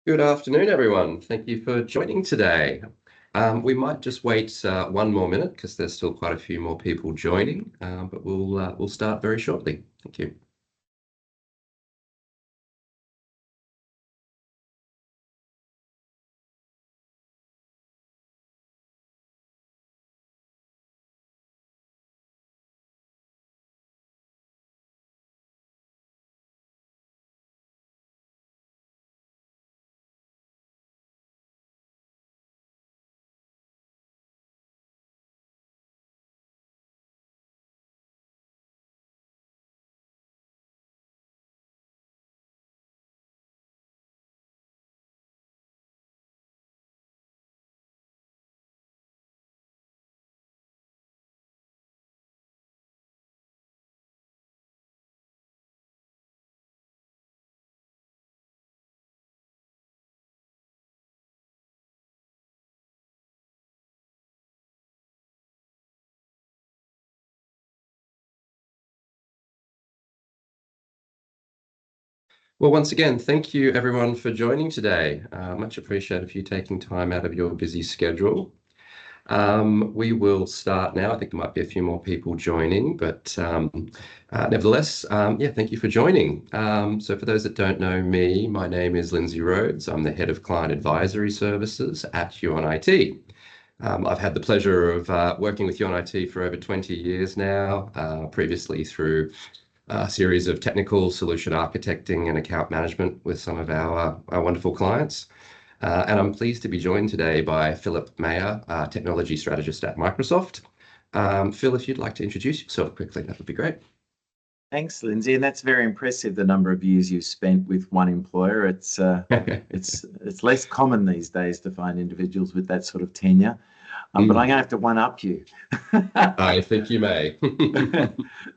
Good afternoon, everyone. Thank you for joining today. We might just wait one more minute because there's still quite a few more people joining, but we'll start very shortly. Thank you. Well, once again, thank you everyone for joining today. Much appreciated if you taking time out of your busy schedule. We will start now. I think there might be a few more people joining, but nevertheless, yeah, thank you for joining. So for those that don't know me, my name is Lindsay Rhodes. I'm the Head of Client Advisory Services at Huon IT. I've had the pleasure of working with Huon IT for over 20 years now, previously through a series of technical solution architecting and account management with some of our wonderful clients. And I'm pleased to be joined today by Philip Mayer, Technology Strategist at Microsoft. Phil, if you'd like to introduce yourself quickly, that would be great. Thanks, Lindsay, and that's very impressive. The number of years you've spent with one employer. It's less common these days to find individuals with that sort of tenure. But I'm going to have to one-up you. I think you may.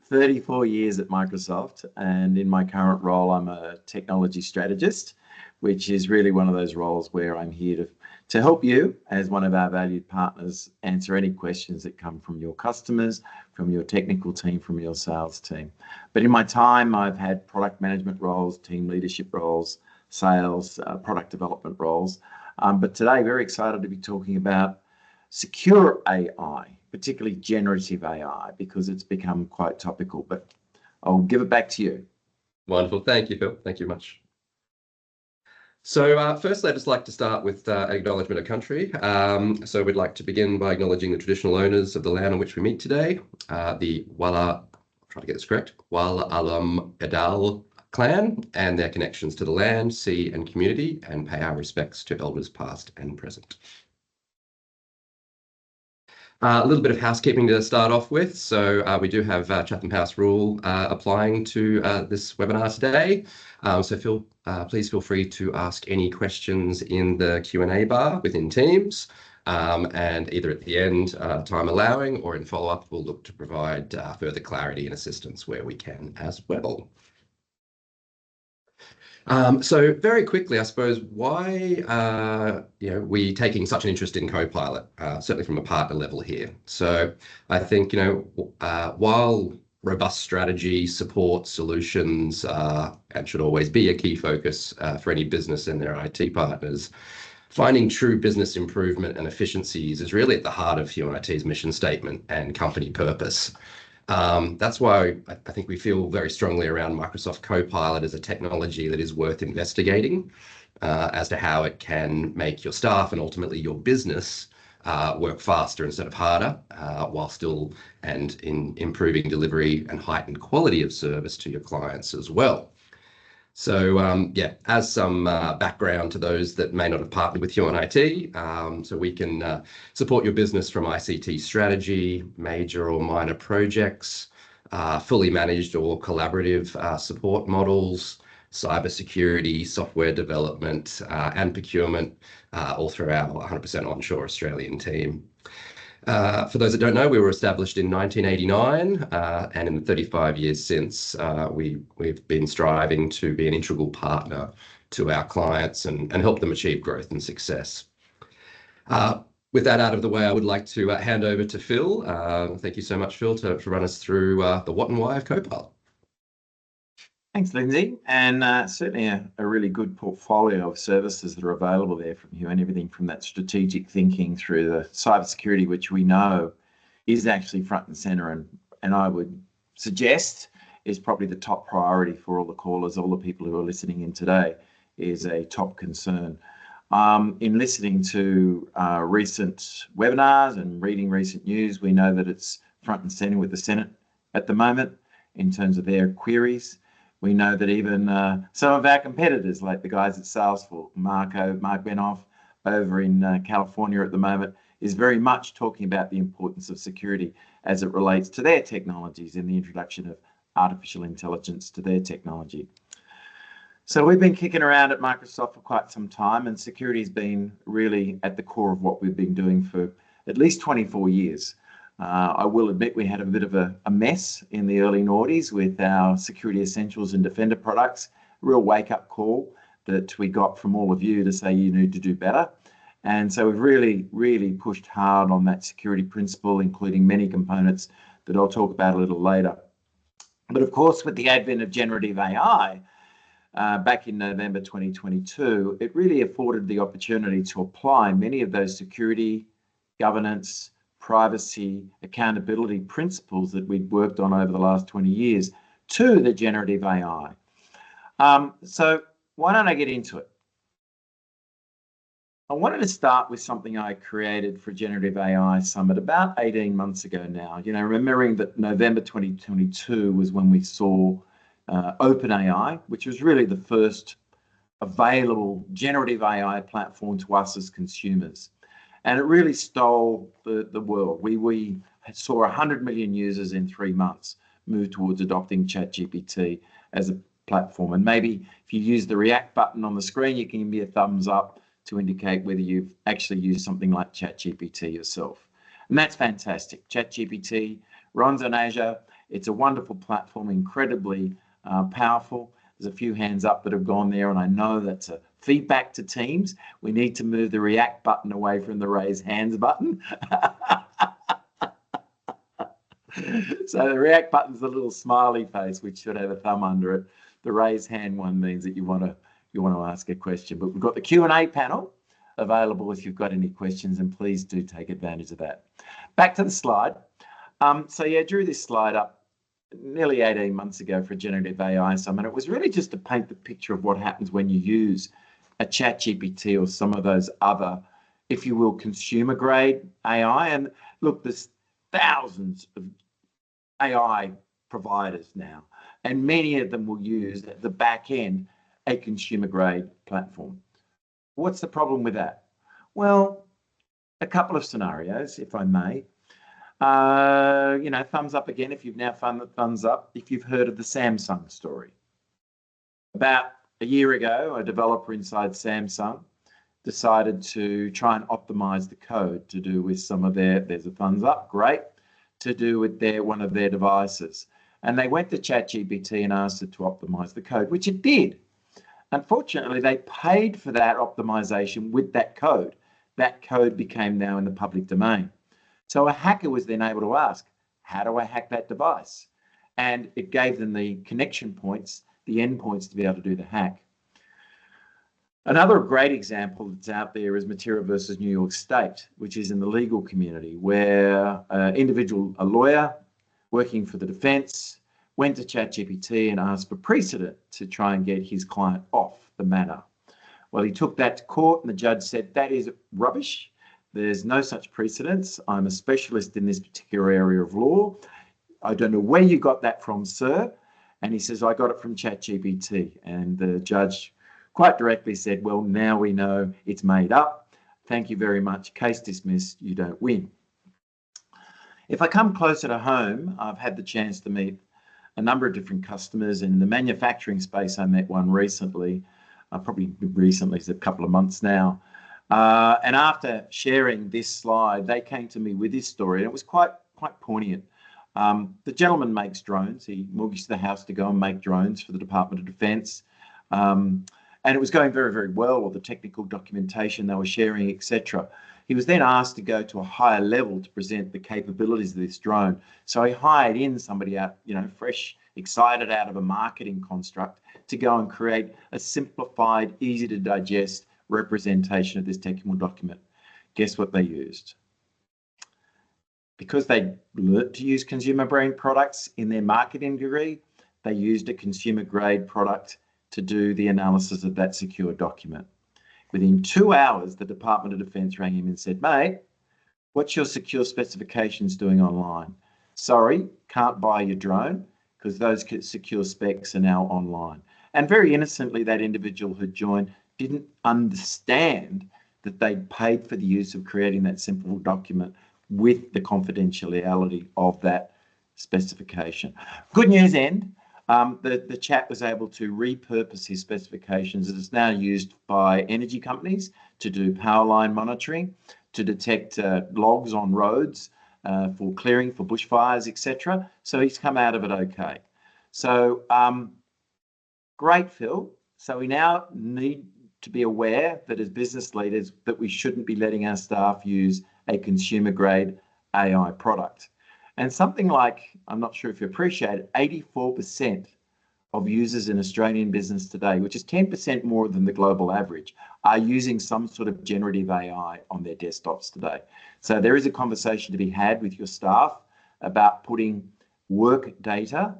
34 years at Microsoft, and in my current role, I'm a technology strategist, which is really one of those roles where I'm here to help you as one of our valued partners answer any questions that come from your customers, from your technical team, from your sales team. But in my time, I've had product management roles, team leadership roles, sales, product development roles. But today, very excited to be talking about secure AI, particularly generative AI, because it's become quite topical. But I'll give it back to you. Wonderful. Thank you, Phil. Thank you much. So firstly, I'd just like to start with acknowledgement of country. So we'd like to begin by acknowledging the traditional owners of the land on which we meet today, the I'll try to get this correct, Wala Alam Edal clan and their connections to the land, sea and community, and pay our respects to elders past and present. A little bit of housekeeping to start off with. So we do have Chatham House rule applying to this webinar today. So please feel free to ask any questions in the Q&A bar within Teams. And either at the end, time allowing, or in follow-up, we'll look to provide further clarity and assistance where we can as well. So very quickly, I suppose, why we taking such an interest in Copilot, certainly from a partner level here. So I think, while robust strategy, support, solutions, and should always be a key focus for any business and their IT partners, finding true business improvement and efficiencies is really at the heart of Huon IT's mission statement and company purpose. That's why I think we feel very strongly around Microsoft Copilot as a technology that is worth investigating as to how it can make your staff and ultimately your business work faster instead of harder, while still and in improving delivery and heightened quality of service to your clients as well. So yeah, as some background to those that may not have partnered with Huon IT, so we can support your business from ICT strategy, major or minor projects, fully managed or collaborative support models, cybersecurity, software development, and procurement, all through our 100% onshore Australian team. For those that don't know, we were established in 1989, and in the 35 years since, we've been striving to be an integral partner to our clients and help them achieve growth and success. With that out of the way, I would like to hand over to Phil. Thank you so much, Phil, to run us through the what and why of Copilot. Thanks, Lindsay. And certainly a really good portfolio of services that are available there from you, and everything from that strategic thinking through the cybersecurity, which we know is actually front and center, and I would suggest is probably the top priority for all the callers, all the people who are listening in today, is a top concern. In listening to recent webinars and reading recent news, we know that it's front and center with the Senate at the moment in terms of their queries. We know that even some of our competitors, like the guys at Salesforce, Mark Benoff over in California at the moment, is very much talking about the importance of security as it relates to their technologies and the introduction of artificial intelligence to their technology. So we've been kicking around at Microsoft for quite some time, and security has been really at the core of what we've been doing for at least 24 years. I will admit we had a bit of a mess in the early noughties with our Security Essentials and Defender products, a real wake-up call that we got from all of you to say you need to do better. And so we've really pushed hard on that security principle, including many components that I'll talk about a little later. But of course, with the advent of generative AI, back in November 2022, it really afforded the opportunity to apply many of those security, governance, privacy, accountability principles that we'd worked on over the last 20 years to the generative AI. So why don't I get into it? I wanted to start with something I created for Generative AI Summit about 18 months ago now. You know, remembering that November 2022 was when we saw OpenAI, which was really the first available generative AI platform to us as consumers. And it really stole the world. We saw 100 million users in 3 months move towards adopting ChatGPT as a platform. And maybe if you use the react button on the screen, you can give me a thumbs up to indicate whether you've actually used something like ChatGPT yourself. And that's fantastic. ChatGPT runs on Azure. It's a wonderful platform, incredibly powerful. There's a few hands up that have gone there, and I know that's a feedback to teams. We need to move the react button away from the raise hands button. So the react button's the little smiley face, which should have a thumb under it. The raise hand one means that you want to ask a question. But we've got the Q&A panel available if you've got any questions, and please do take advantage of that. Back to the slide. So yeah, I drew this slide up nearly 18 months ago for Generative AI Summit. It was really just to paint the picture of what happens when you use a ChatGPT or some of those other, if you will, consumer grade AI. And look, there's thousands of AI providers now, and many of them will use at the back end a consumer grade platform. What's the problem with that? Well, a couple of scenarios, if I may. You know, thumbs up again if you've now found the thumbs up if you've heard of the Samsung story. About a year ago, a developer inside Samsung decided to try and optimize the code to do with some of there's a thumbs up, great, to do with one of their devices. And they went to ChatGPT and asked it to optimize the code, which it did. Unfortunately, they paid for that optimization with that code. That code became now in the public domain. So a hacker was then able to ask, how do I hack that device? And it gave them the connection points, the endpoints to be able to do the hack. Another great example that's out there is Matera versus New York State, which is in the legal community, where a lawyer working for the defense went to ChatGPT and asked for precedent to try and get his client off the matter. Well, he took that to court and the judge said, that is rubbish. There's no such precedence. I'm a specialist in this particular area of law. I don't know where you got that from, sir. And he says, I got it from ChatGPT. And the judge quite directly said, well, now we know it's made up. Thank you very much. Case dismissed. You don't win. If I come closer to home, I've had the chance to meet a number of different customers. In the manufacturing space, I met one recently, probably recently, it's a couple of months now. And after sharing this slide, they came to me with this story, and it was quite poignant. The gentleman makes drones. He mortgaged the house to go and make drones for the Department of Defense. And it was going very, very well, all the technical documentation they were sharing, etc. He was then asked to go to a higher level to present the capabilities of this drone. So he hired in somebody out, you know, fresh excited out of a marketing construct to go and create a simplified, easy to digest representation of this technical document. Guess what they used? Because they learnt to use consumer brand products in their marketing degree, they used a consumer grade product to do the analysis of that secure document. Within 2 hours, the Department of Defence rang him and said, mate, what's your secure specifications doing online? Sorry, can't buy your drone because those secure specs are now online. And very innocently, that individual who joined didn't understand that they'd paid for the use of creating that simple document with the confidentiality of that specification. Good news end, the chap was able to repurpose his specifications. It is now used by energy companies to do power line monitoring, to detect logs on roads for clearing for bushfires, etc. So he's come out of it okay. So great, Phil. So we now need to be aware that as business leaders that we shouldn't be letting our staff use a consumer grade AI product. And something like, I'm not sure if you appreciate it, 84% of users in Australian business today, which is 10% more than the global average, are using some sort of generative AI on their desktops today. So there is a conversation to be had with your staff about putting work data,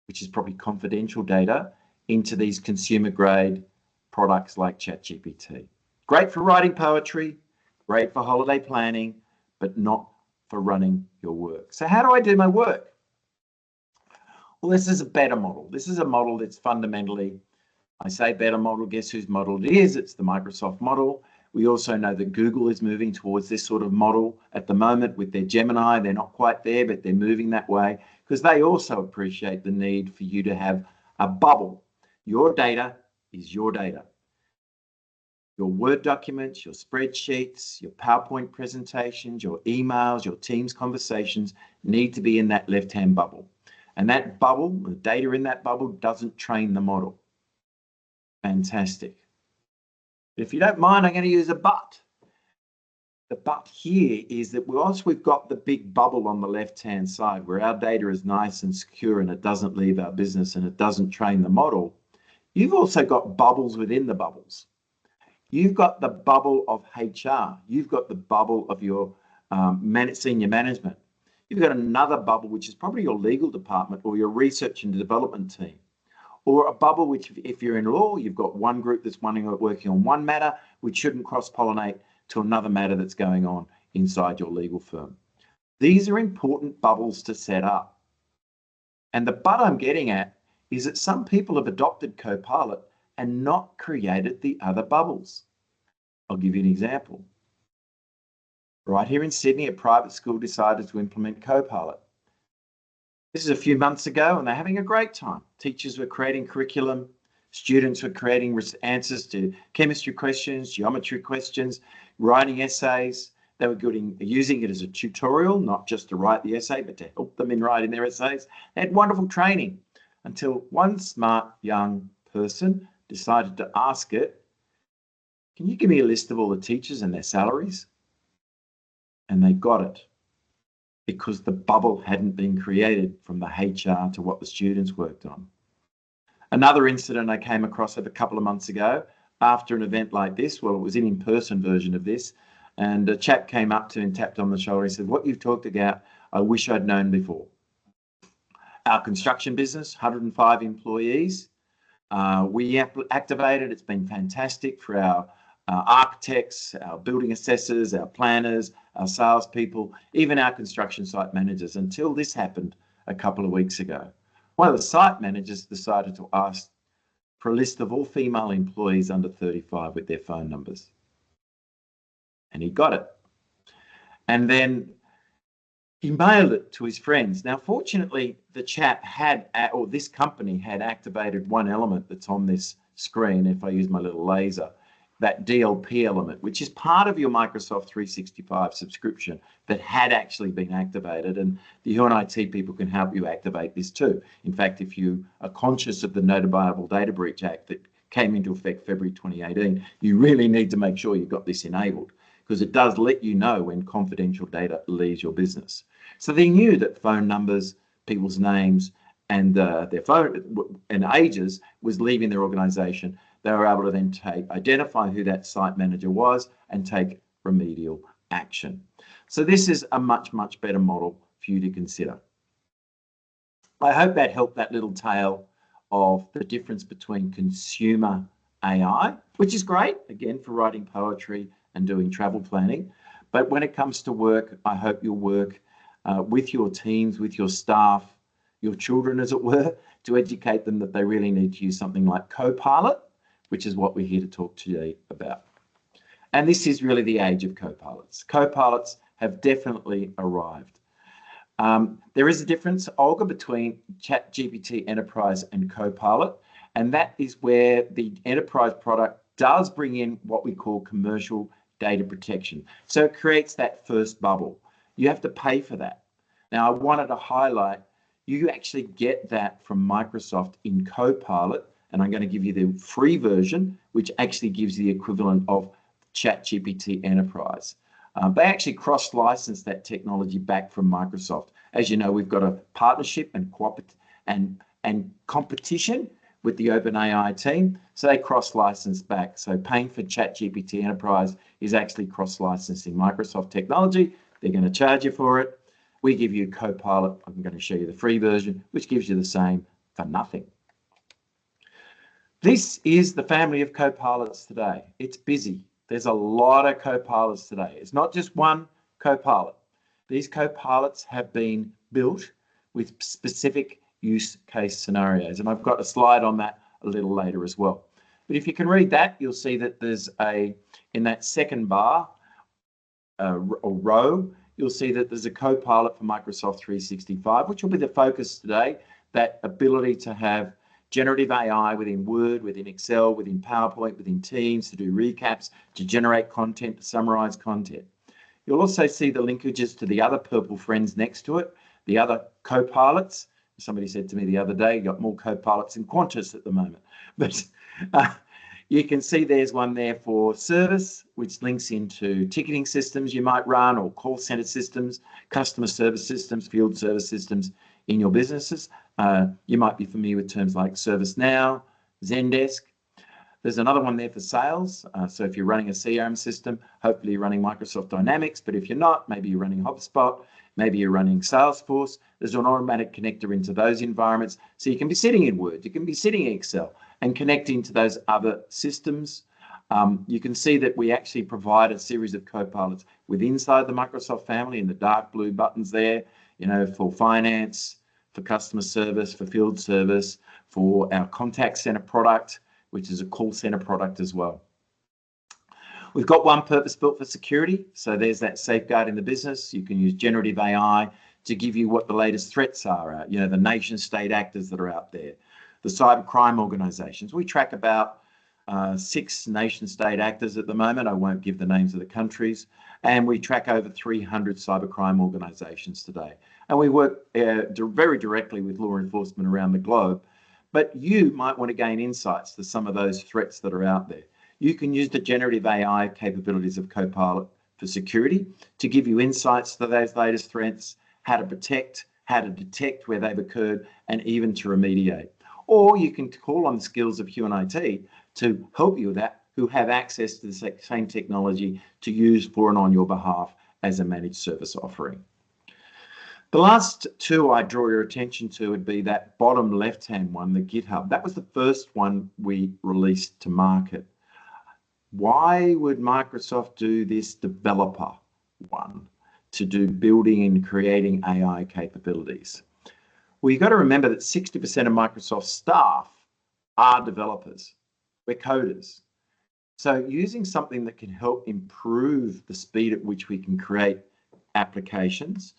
which is probably confidential data, into these consumer grade products like ChatGPT. Great for writing poetry, great for holiday planning, but not for running your work. So how do I do my work? Well, this is a better model. This is a model that's fundamentally, I say better model, guess whose model it is? It's the Microsoft model. We also know that Google is moving towards this sort of model at the moment with their Gemini. They're not quite there, but they're moving that way because they also appreciate the need for you to have a bubble. Your data is your data. Your Word documents, your spreadsheets, your PowerPoint presentations, your emails, your Teams conversations need to be in that left-hand bubble. And that bubble, the data in that bubble doesn't train the model. Fantastic. If you don't mind, I'm going to use a but. The but here is that once we've got the big bubble on the left-hand side where our data is nice and secure and it doesn't leave our business and it doesn't train the model, you've also got bubbles within the bubbles. You've got the bubble of HR. You've got the bubble of your senior management. You've got another bubble, which is probably your legal department or your research and development team. Or a bubble, which if you're in law, you've got one group that's working on one matter, which shouldn't cross-pollinate to another matter that's going on inside your legal firm. These are important bubbles to set up. And the but I'm getting at is that some people have adopted Copilot and not created the other bubbles. I'll give you an example. Right here in Sydney, a private school decided to implement Copilot. This is a few months ago and they're having a great time. Teachers were creating curriculum, students were creating answers to chemistry questions, geometry questions, writing essays. They were using it as a tutorial, not just to write the essay, but to help them in writing their essays. They had wonderful training until one smart young person decided to ask it, can you give me a list of all the teachers and their salaries? And they got it because the bubble hadn't been created from the HR to what the students worked on. Another incident I came across a couple of months ago after an event like this, well, it was an in-person version of this, and a chap came up to me and tapped on the shoulder. He said, what you've talked about, I wish I'd known before. Our construction business, 105 employees, we activated. It's been fantastic for our architects, our building assessors, our planners, our salespeople, even our construction site managers, until this happened a couple of weeks ago. One of the site managers decided to ask for a list of all female employees under 35 with their phone numbers. And he got it. And then he mailed it to his friends. Now, fortunately, the chap or this company had activated one element that's on this screen, if I use my little laser, that DLP element, which is part of your Microsoft 365 subscription that had actually been activated. And the UNIT people can help you activate this too. In fact, if you are conscious of the Notifiable Data Breach Act that came into effect February 2018, you really need to make sure you've got this enabled because it does let you know when confidential data leaves your business. So they knew that phone numbers, people's names, and their phone and ages was leaving their organization, they were able to then identify who that site manager was and take remedial action. So this is a much, much better model for you to consider. I hope that helped, that little tale of the difference between consumer AI, which is great, again, for writing poetry and doing travel planning. But when it comes to work, I hope you'll work with your teams, with your staff, your children, as it were, to educate them that they really need to use something like Copilot, which is what we're here to talk today about. And this is really the age of Copilots. Copilots have definitely arrived. There is a difference, Olga, between ChatGPT Enterprise and Copilot, and that is where the Enterprise product does bring in what we call commercial data protection. So it creates that first bubble. You have to pay for that. Now, I wanted to highlight, you actually get that from Microsoft in Copilot, and I'm going to give you the free version, which actually gives the equivalent of ChatGPT Enterprise. They actually cross-license that technology back from Microsoft. As you know, we've got a partnership and competition with the OpenAI team, so they cross-license back. So paying for ChatGPT Enterprise is actually cross-licensing Microsoft technology. They're going to charge you for it. We give you Copilot. I'm going to show you the free version, which gives you the same for nothing. This is the family of Copilots today. It's busy. There's a lot of Copilots today. It's not just one Copilot. These Copilots have been built with specific use case scenarios. And I've got a slide on that a little later as well. But if you can read that, you'll see that there's in that second bar or row, you'll see that there's a Copilot for Microsoft 365, which will be the focus today, that ability to have generative AI within Word, within Excel, within PowerPoint, within Teams to do recaps, to generate content, to summarize content. You'll also see the linkages to the other purple friends next to it, the other Copilots. Somebody said to me the other day, you got more Copilots in Qantas at the moment. But you can see there's one there for service, which links into ticketing systems you might run, or call center systems, customer service systems, field service systems in your businesses. You might be familiar with terms like ServiceNow, Zendesk. There's another one there for sales. So if you're running a CRM system, hopefully you're running Microsoft Dynamics, but if you're not, maybe you're running HubSpot, maybe you're running Salesforce. There's an automatic connector into those environments. So you can be sitting in Word, you can be sitting in Excel and connecting to those other systems. You can see that we actually provide a series of Copilots with inside the Microsoft family, and the dark blue buttons there, you know, for finance, for customer service, for field service, for our contact center product, which is a call center product as well. We've got one purpose-built for security. So there's that safeguard in the business. You can use generative AI to give you what the latest threats are, you know, the nation-state actors that are out there, the cybercrime organizations. We track about 6 nation-state actors at the moment. I won't give the names of the countries. And we track over 300 cybercrime organizations today. And we work very directly with law enforcement around the globe. But you might want to gain insights to some of those threats that are out there. You can use the generative AI capabilities of Copilot for security to give you insights to those latest threats, how to protect, how to detect where they've occurred, and even to remediate. Or you can call on the skills of Human IT to help you with that, who have access to the same technology to use for and on your behalf as a managed service offering. The last two I draw your attention to would be that bottom left-hand one, the GitHub. That was the first one we released to market. Why would Microsoft do this developer one to do building and creating AI capabilities? Well, you've got to remember that 60% of Microsoft staff are developers. We're coders. So using something that can help improve the speed at which we can create applications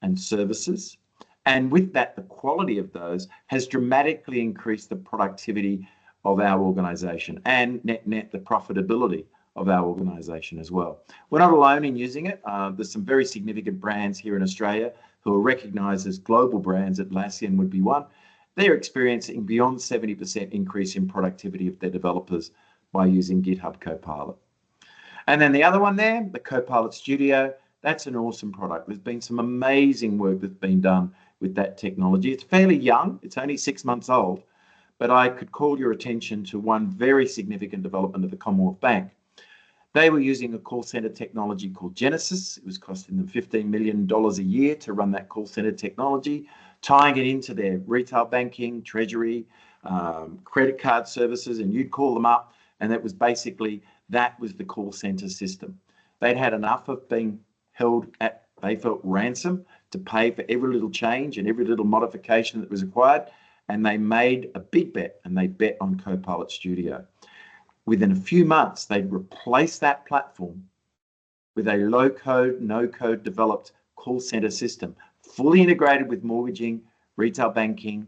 and services, and with that, the quality of those has dramatically increased the productivity of our organization and net the profitability of our organization as well. We're not alone in using it. There's some very significant brands here in Australia who are recognized as global brands. Atlassian would be one. They're experiencing beyond 70% increase in productivity of their developers by using GitHub Copilot. And then the other one there, the Copilot Studio, that's an awesome product. There's been some amazing work that's been done with that technology. It's fairly young, it's only 6 months old, but I could call your attention to one very significant development of the Commonwealth Bank. They were using a call center technology called Genesis. It was costing them $15 million a year to run that call center technology, tying it into their retail banking, treasury, credit card services, and you'd call them up, and that was the call center system. They'd had enough of being held at, they felt, ransom to pay for every little change and every little modification that was required, and they made a big bet, and they bet on Copilot Studio. Within a few months, they'd replaced that platform with a low-code, no-code developed call center system, fully integrated with mortgaging, retail banking,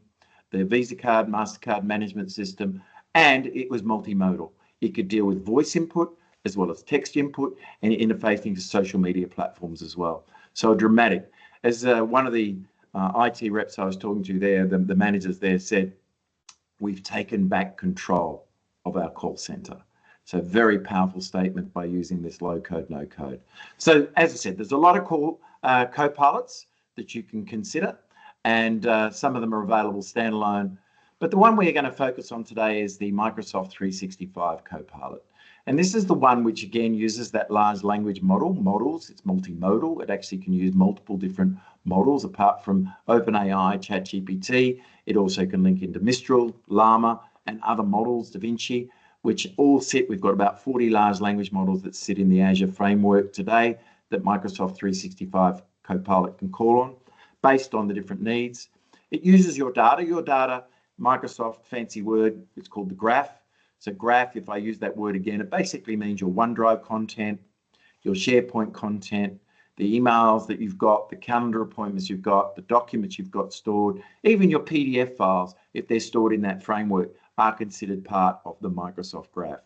the Visa card, MasterCard management system, and it was multimodal. It could deal with voice input as well as text input and interfacing to social media platforms as well. So dramatic. As one of the IT reps I was talking to there, the managers there said, we've taken back control of our call center. So very powerful statement by using this low code, no code. So as I said, there's a lot of co-pilots that you can consider, and some of them are available standalone. But the one we're going to focus on today is the Microsoft 365 Copilot. And this is the one which again uses that large language models. It's multimodal. It actually can use multiple different models apart from OpenAI, ChatGPT. It also can link into Mistral, Llama, and other models, Da Vinci, which all sit, we've got about 40 large language models that sit in the Azure framework today that Microsoft 365 Copilot can call on based on the different needs. It uses your data, Microsoft fancy word, it's called the graph. So graph, if I use that word again, it basically means your OneDrive content, your SharePoint content, the emails that you've got, the calendar appointments you've got, the documents you've got stored, even your PDF files, if they're stored in that framework, are considered part of the Microsoft Graph.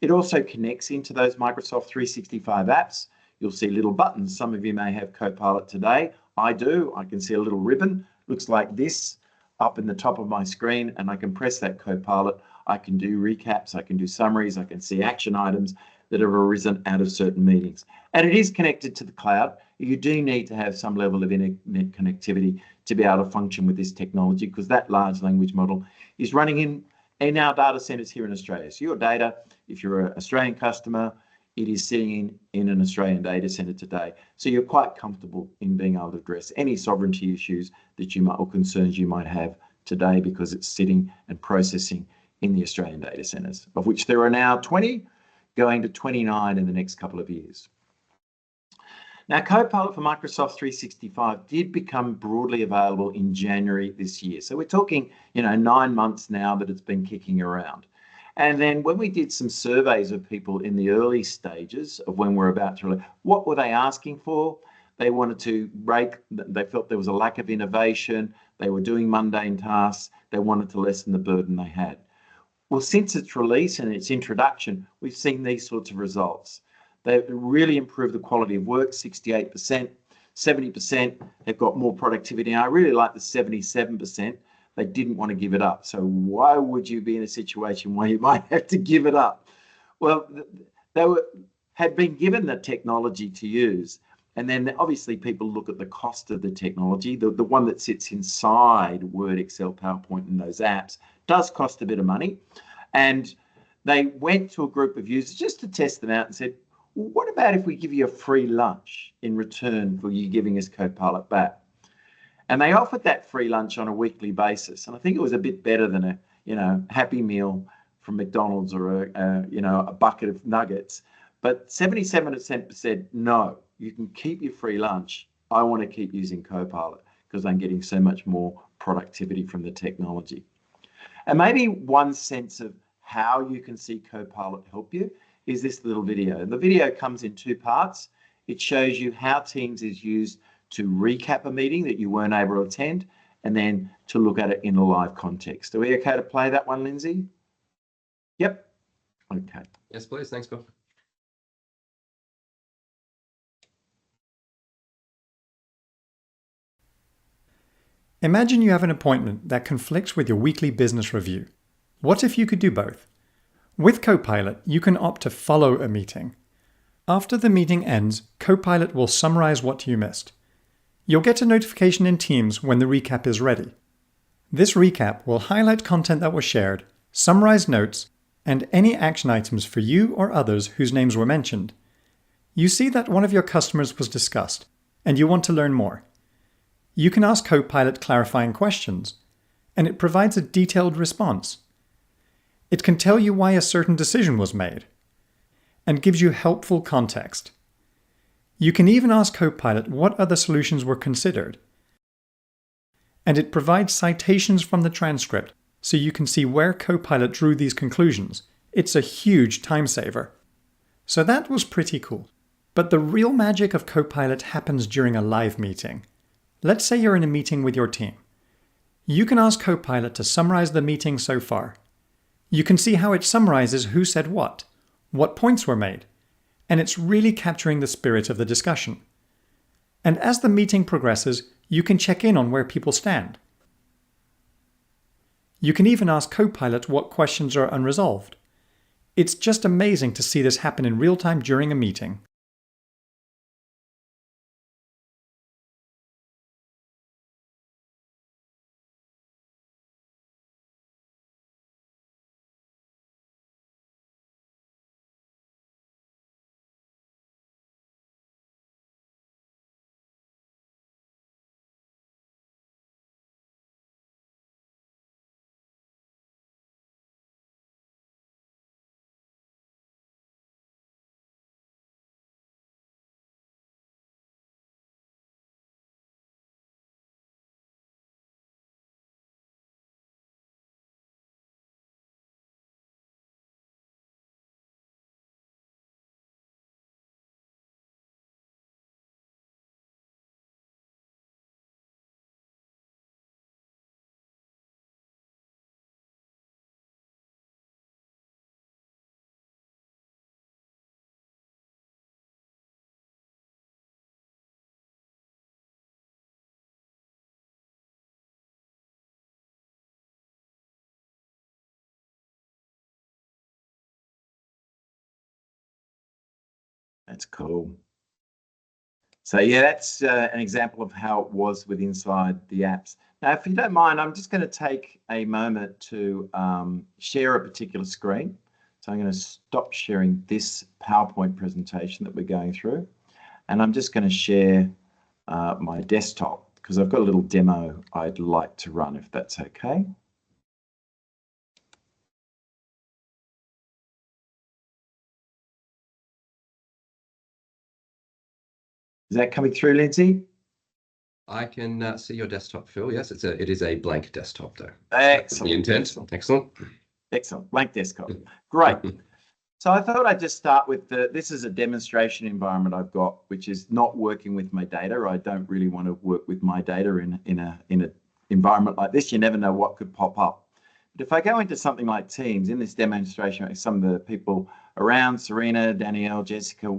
It also connects into those Microsoft 365 apps. You'll see little buttons. Some of you may have Copilot today. I do. I can see a little ribbon, looks like this, up in the top of my screen, and I can press that Copilot. I can do recaps, I can do summaries, I can see action items that have arisen out of certain meetings. And it is connected to the cloud. You do need to have some level of internet connectivity to be able to function with this technology, because that large language model is running in our data centers here in Australia. So your data, if you're an Australian customer, it is sitting in an Australian data center today. So you're quite comfortable in being able to address any sovereignty issues that you might, or concerns you might have today, because it's sitting and processing in the Australian data centers, of which there are now 20, going to 29 in the next couple of years. Now, Copilot for Microsoft 365 did become broadly available in January this year. So we're talking, 9 months now that it's been kicking around. And then when we did some surveys of people in the early stages of when we're about to release, what were they asking for? They wanted to they felt there was a lack of innovation. They were doing mundane tasks. They wanted to lessen the burden they had. Well, since its release and its introduction, we've seen these sorts of results. They've really improved the quality of work, 68%, 70% have got more productivity. And I really like the 77%. They didn't want to give it up. So why would you be in a situation where you might have to give it up? Well, they had been given the technology to use. And then obviously people look at the cost of the technology. The one that sits inside Word, Excel, PowerPoint, and those apps does cost a bit of money. And they went to a group of users just to test them out and said, well, what about if we give you a free lunch in return for you giving us Copilot back? And they offered that free lunch on a weekly basis. And I think it was a bit better than a, Happy Meal from McDonald's or a bucket of nuggets. But 77% said, no, you can keep your free lunch. I want to keep using Copilot because I'm getting so much more productivity from the technology. And maybe one sense of how you can see Copilot help you is this little video. And the video comes in 2 parts. It shows you how Teams is used to recap a meeting that you weren't able to attend, and then to look at it in a live context. Are we okay to play that one, Lindsay? Yep. Okay. Yes, please. Thanks, Bill. Imagine you have an appointment that conflicts with your weekly business review. What if you could do both? With Copilot, you can opt to follow a meeting. After the meeting ends, Copilot will summarize what you missed. You'll get a notification in Teams when the recap is ready. This recap will highlight content that was shared, summarize notes, and any action items for you or others whose names were mentioned. You see that one of your customers was discussed, and you want to learn more. You can ask Copilot clarifying questions, and it provides a detailed response. It can tell you why a certain decision was made, and gives you helpful context. You can even ask Copilot what other solutions were considered, and it provides citations from the transcript so you can see where Copilot drew these conclusions. It's a huge time saver. So that was pretty cool. But the real magic of Copilot happens during a live meeting. Let's say you're in a meeting with your team. You can ask Copilot to summarize the meeting so far. You can see how it summarizes who said what points were made, and it's really capturing the spirit of the discussion. And as the meeting progresses, you can check in on where people stand. You can even ask Copilot what questions are unresolved. It's just amazing to see this happen in real time during a meeting. That's cool. So yeah, that's an example of how it was with inside the apps. Now, if you don't mind, I'm just going to take a moment to share a particular screen. So I'm going to stop sharing this PowerPoint presentation that we're going through, and I'm just going to share my desktop because I've got a little demo I'd like to run, if that's okay. Is that coming through, Lindsay? I can see your desktop, Phil. Yes, it is a blank desktop, though. Excellent. The intent. Excellent. Excellent. Blank desktop. Great. So I thought I'd just start with this is a demonstration environment I've got, which is not working with my data. I don't really want to work with my data in an environment like this. You never know what could pop up. But if I go into something like Teams, in this demonstration, some of the people around, Serena, Danielle, Jessica,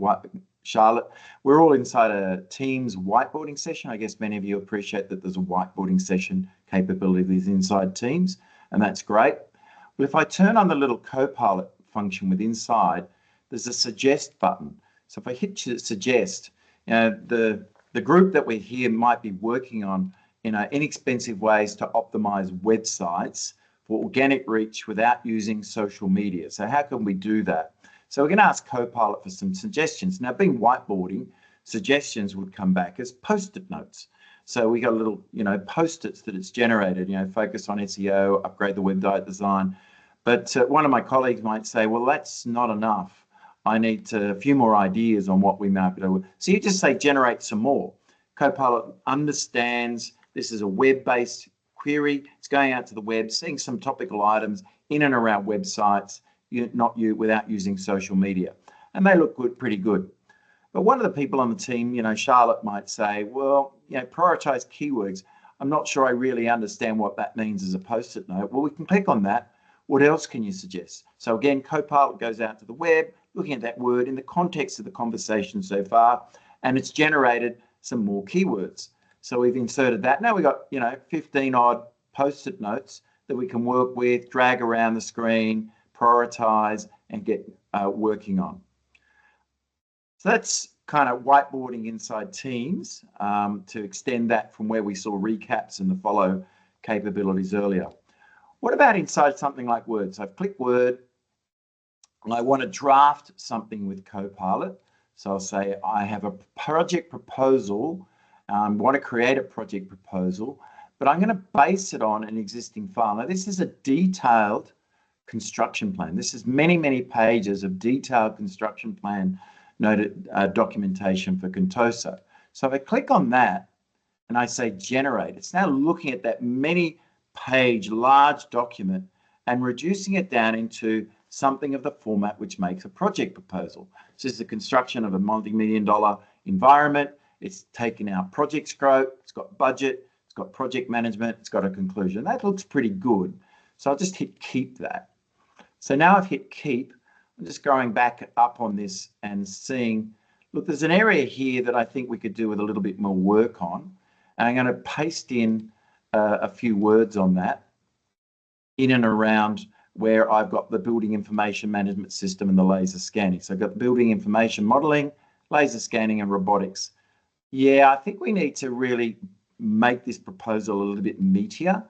Charlotte, we're all inside a Teams whiteboarding session. I guess many of you appreciate that there's a whiteboarding session capabilities inside Teams, and that's great. But if I turn on the little Copilot function with inside, there's a suggest button. So if I hit suggest, the group that we're here might be working on inexpensive ways to optimize websites for organic reach without using social media. So how can we do that? So we're going to ask Copilot for some suggestions. Now, being whiteboarding, suggestions would come back as post-it notes. So we got a little, post-its that it's generated, focus on SEO, upgrade the website design. But one of my colleagues might say, well, that's not enough. I need a few more ideas on what we might be able to. So you just say, generate some more. Copilot understands this is a web-based query. It's going out to the web, seeing some topical items in and around websites, without using social media. And they look good, pretty good. But one of the people on the team, Charlotte might say, well, prioritize keywords. I'm not sure I really understand what that means as a post-it note. Well, we can click on that. What else can you suggest? So again, Copilot goes out to the web, looking at that word in the context of the conversation so far, and it's generated some more keywords. So we've inserted that. Now we've got, 15 odd post-it notes that we can work with, drag around the screen, prioritize, and get working on. So that's kind of whiteboarding inside Teams to extend that from where we saw recaps and the follow capabilities earlier. What about inside something like Word? So I've clicked Word and I want to draft something with Copilot. So I'll say I have a project proposal. I want to create a project proposal, but I'm going to base it on an existing file. Now, this is a detailed construction plan. This is many, many pages of detailed construction plan noted documentation for Contoso. So if I click on that and I say generate, it's now looking at that many page large document and reducing it down into something of the format which makes a project proposal. So this is the construction of a multi-million-dollar environment. It's taken out project scope, it's got budget, it's got project management, it's got a conclusion. That looks pretty good. So I'll just hit keep that. So now I've hit keep. I'm just going back up on this and seeing, look, there's an area here that I think we could do with a little bit more work on. And I'm going to paste in a few words on that in and around where I've got the building information management system and the laser scanning. So I've got building information modeling, laser scanning, and robotics. Yeah, I think we need to really make this proposal a little bit meatier.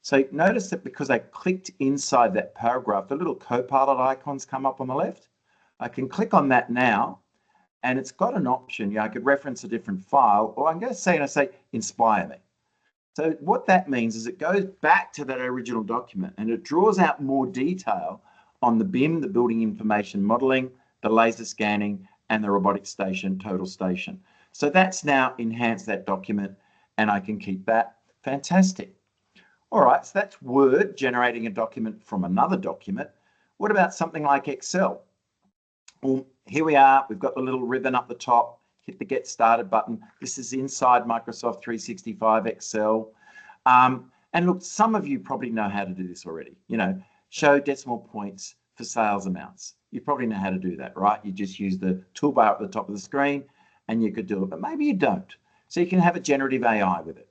So notice that because I clicked inside that paragraph, the little Copilot icons come up on the left. I can click on that now, and it's got an option. I could reference a different file, or I'm going to say, inspire me. So what that means is it goes back to that original document and it draws out more detail on the BIM, the building information modeling, the laser scanning, and the robotic station, total station. So that's now enhanced that document and I can keep that. Fantastic. All right, so that's Word generating a document from another document. What about something like Excel? Well, here we are. We've got the little ribbon up the top. Hit the Get Started button. This is inside Microsoft 365 Excel. And look, some of you probably know how to do this already. Show decimal points for sales amounts. You probably know how to do that, right? You just use the toolbar at the top of the screen and you could do it, but maybe you don't. So you can have a generative AI with it.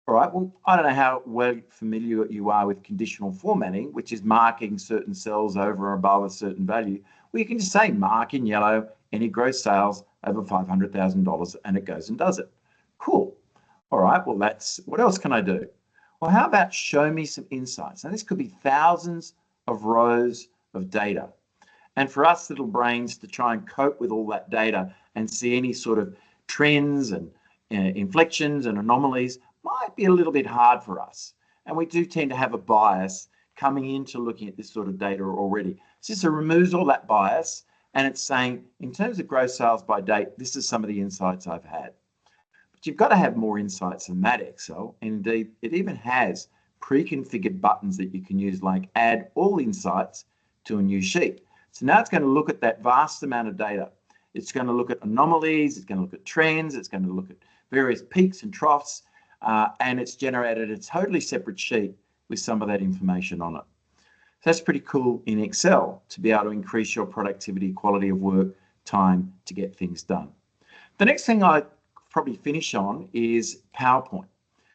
All right, well, I don't know how well familiar you are with conditional formatting, which is marking certain cells over or above a certain value. Well, you can just say mark in yellow any gross sales over $500,000 and it goes and does it. Cool. All right, well, what else can I do? Well, how about show me some insights? Now, this could be thousands of rows of data. And for us little brains to try and cope with all that data and see any sort of trends and inflections and anomalies might be a little bit hard for us. And we do tend to have a bias coming into looking at this sort of data already. So this removes all that bias and it's saying, in terms of gross sales by date, this is some of the insights I've had. But you've got to have more insights than that, Excel. And indeed, it even has pre-configured buttons that you can use, like add all insights to a new sheet. So now it's going to look at that vast amount of data. It's going to look at anomalies, it's going to look at trends, it's going to look at various peaks and troughs, and it's generated a totally separate sheet with some of that information on it. So that's pretty cool in Excel to be able to increase your productivity, quality of work, time to get things done. The next thing I probably finish on is PowerPoint.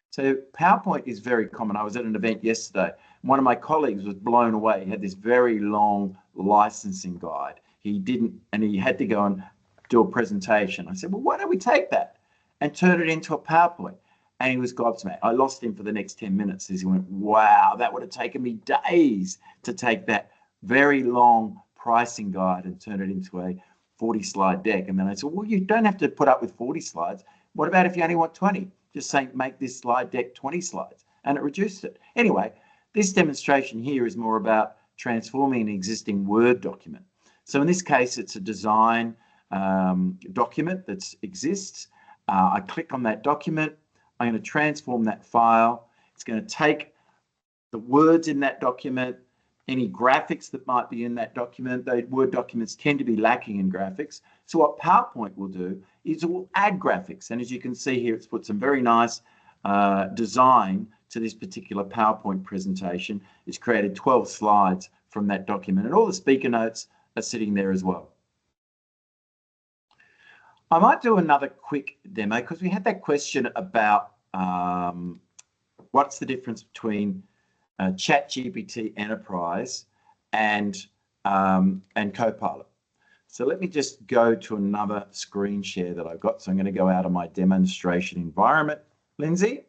So PowerPoint is very common. I was at an event yesterday. One of my colleagues was blown away. He had this very long licensing guide. He had to go and do a presentation. I said, well, why don't we take that and turn it into a PowerPoint? And he was gobsmacked. I lost him for the next 10 minutes as he went, wow, that would have taken me days to take that very long pricing guide and turn it into a 40-slide deck. And then I said, well, you don't have to put up with 40 slides. What about if you only want 20? Just say, make this slide deck 20 slides. And it reduced it. Anyway, this demonstration here is more about transforming an existing Word document. So in this case, it's a design document that exists. I click on that document. I'm going to transform that file. It's going to take the words in that document, any graphics that might be in that document. Those Word documents tend to be lacking in graphics. So what PowerPoint will do is it will add graphics. And as you can see here, it's put some very nice design to this particular PowerPoint presentation. It's created 12 slides from that document, and all the speaker notes are sitting there as well. I might do another quick demo because we had that question about what's the difference between ChatGPT Enterprise and Copilot. So let me just go to another screen share that I've got. So I'm going to go out of my demonstration environment, Lindsay,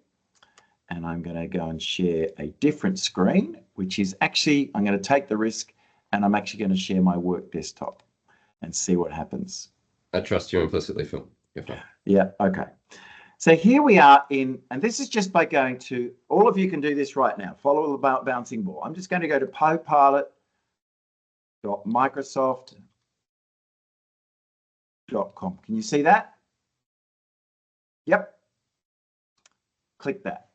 and I'm going to go and share a different screen, which is actually, I'm going to take the risk and I'm actually going to share my work desktop and see what happens. I trust you implicitly, Phil. You're fine. Yeah, okay. So here we are in, and this is just by going to, all of you can do this right now. Follow the bouncing ball. I'm just going to go to copilot.microsoft.com. Can you see that? Yep. Click that.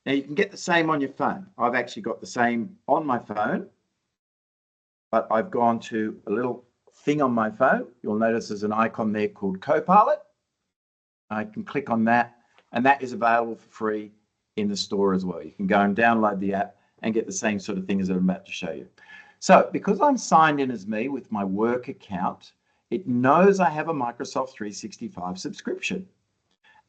Now you can get the same on your phone. I've actually got the same on my phone, but I've gone to a little thing on my phone. You'll notice there's an icon there called Copilot. I can click on that, and that is available for free in the store as well. You can go and download the app and get the same sort of thing as I'm about to show you. So because I'm signed in as me with my work account, it knows I have a Microsoft 365 subscription.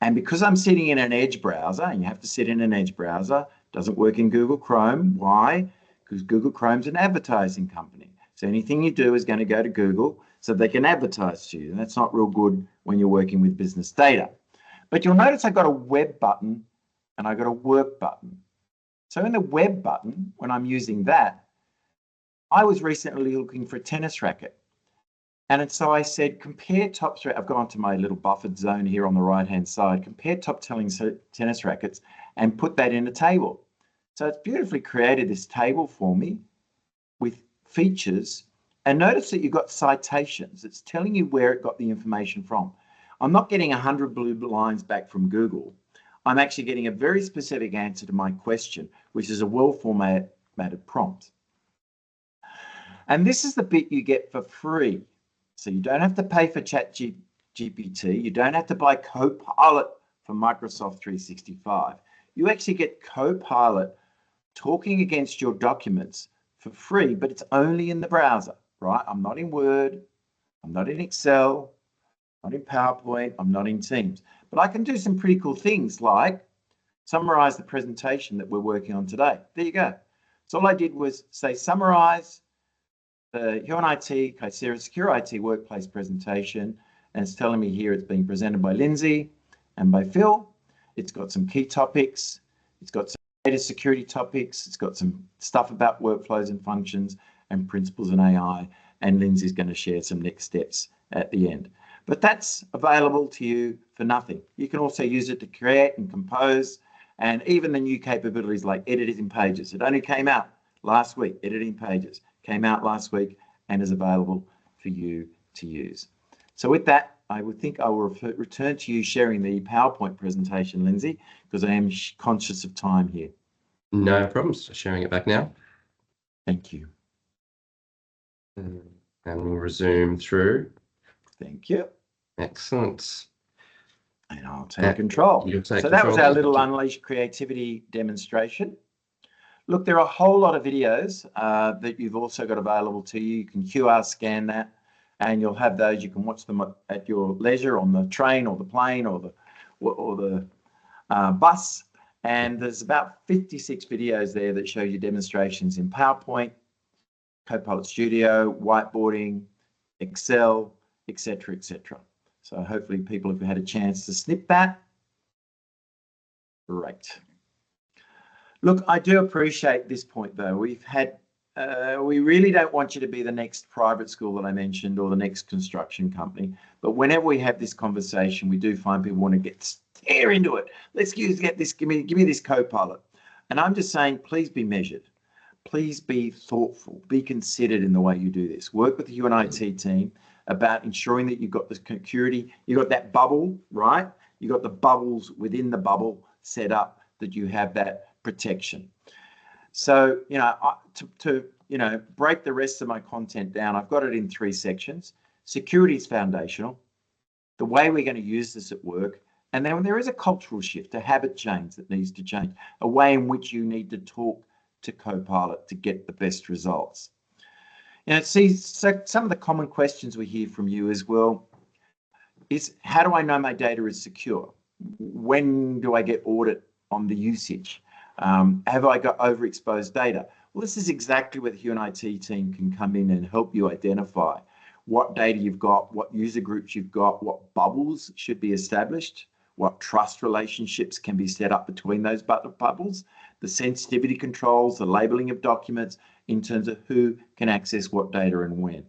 And because I'm sitting in an Edge browser, and you have to sit in an Edge browser, doesn't work in Google Chrome. Why? Because Google Chrome's an advertising company. So anything you do is going to go to Google so they can advertise to you. And that's not real good when you're working with business data. But you'll notice I've got a web button and I've got a work button. So in the web button, when I'm using that, I was recently looking for a tennis racket. And so I said, compare top three. I've gone to my little buffered zone here on the right-hand side. Compare top selling tennis rackets and put that in a table. So it's beautifully created this table for me with features. And notice that you've got citations. It's telling you where it got the information from. I'm not getting 100 blue lines back from Google. I'm actually getting a very specific answer to my question, which is a well-formatted prompt. And this is the bit you get for free. So you don't have to pay for ChatGPT. You don't have to buy Copilot for Microsoft 365. You actually get Copilot talking against your documents for free, but it's only in the browser, right? I'm not in Word. I'm not in Excel. I'm not in PowerPoint. I'm not in Teams. But I can do some pretty cool things like summarize the presentation that we're working on today. There you go. So all I did was say summarize the Human IT, Kyocera Secure IT Workplace presentation, and it's telling me here it's being presented by Lindsay and by Phil. It's got some key topics. It's got some data security topics. It's got some stuff about workflows and functions and principles in AI, and Lindsay's going to share some next steps at the end. But that's available to you for nothing. You can also use it to create and compose, and even the new capabilities like editing pages. It only came out last week, editing pages. Came out last week and is available for you to use. So with that, I would think I will return to you sharing the PowerPoint presentation, Lindsay, because I am conscious of time here. No problems. Sharing it back now. Thank you. And we'll resume through. Thank you. Excellent. And I'll take control. So that was our little Unleash Creativity demonstration. Look, there are a whole lot of videos that you've also got available to you. You can QR scan that and you'll have those. You can watch them at your leisure on the train or the plane or the bus. And there's about 56 videos there that show you demonstrations in PowerPoint, Copilot Studio, whiteboarding, Excel, etc., etc. So hopefully people have had a chance to snip that. Great. Look, I do appreciate this point, though. We really don't want you to be the next private school that I mentioned or the next construction company. But whenever we have this conversation, we do find people want to tear into it. Let's get this, give me this Copilot. And I'm just saying, please be measured. Please be thoughtful. Be considered in the way you do this. Work with the Human IT team about ensuring that you've got the security, you've got that bubble, right? You've got the bubbles within the bubble set up that you have that protection. So, to break the rest of my content down, I've got it in 3 sections. Security is foundational, the way we're going to use this at work, and then there is a cultural shift, a habit change that needs to change, a way in which you need to talk to Copilot to get the best results. So some of the common questions we hear from you as well is, how do I know my data is secure? When do I get audit on the usage? Have I got overexposed data? Well, this is exactly where the Human IT team can come in and help you identify what data you've got, what user groups you've got, what bubbles should be established, what trust relationships can be set up between those bubbles, the sensitivity controls, the labeling of documents in terms of who can access what data and when.